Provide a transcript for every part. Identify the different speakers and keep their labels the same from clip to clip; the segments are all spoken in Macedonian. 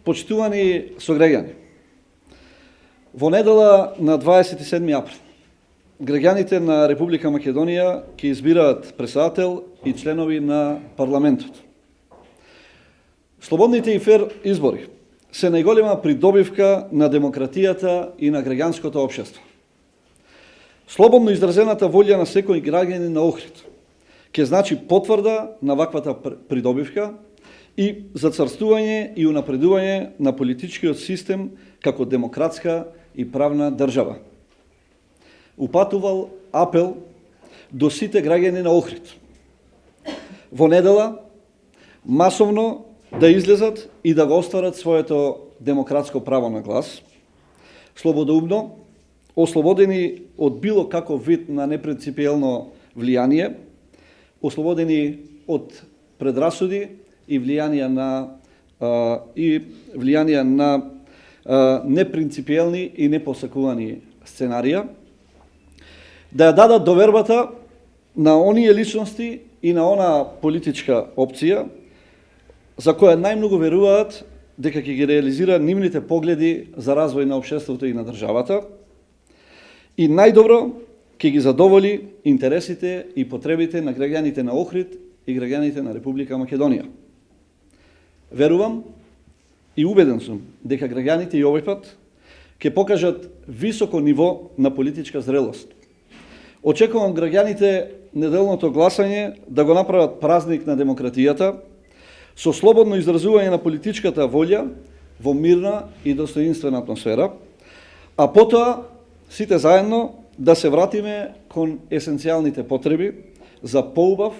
Speaker 1: Почитувани сограѓани, во недела на 27 април, граѓаните на Република Македонија ќе избираат председател и членови на парламентот. Слободните и фер избори се најголема придобивка на демократијата и на граѓанското општество. Слободно изразената волја на секој граѓанин на Охрид ќе значи потврда на ваквата придобивка и зацрстување и унапредување на политичкиот систем како демократска и правна држава. Упатувал апел до сите граѓани на Охрид. Во недела масовно да излезат и да го остварат своето демократско право на глас, слободоумно, ослободени од било каков вид на непринципиелно влијание, ослободени од предрасуди и влијанија на непринципиелни и непосакувани сценарија, да ја дадат довербата на оние личности и на она политичка опција за која најмногу веруваат дека ќе ги реализира нивните погледи за развој на општеството и на државата и најдобро ќе ги задоволи интересите и потребите на граѓаните на Охрид и граѓаните на Република Македонија. Верувам и убеден сум дека граѓаните и овој пат ќе покажат високо ниво на политичка зрелост. Очекувам граѓаните неделното гласање да го направат празник на демократијата со слободно изразување на политичката волја во мирна и достоинствена атмосфера, а потоа сите заедно да се вратиме кон есенцијалните потреби за поубав,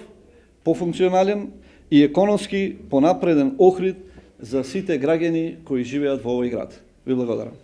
Speaker 1: пофункционален и економски понапреден Охрид за сите граѓани кои живеат во овој град. Ви благодарам.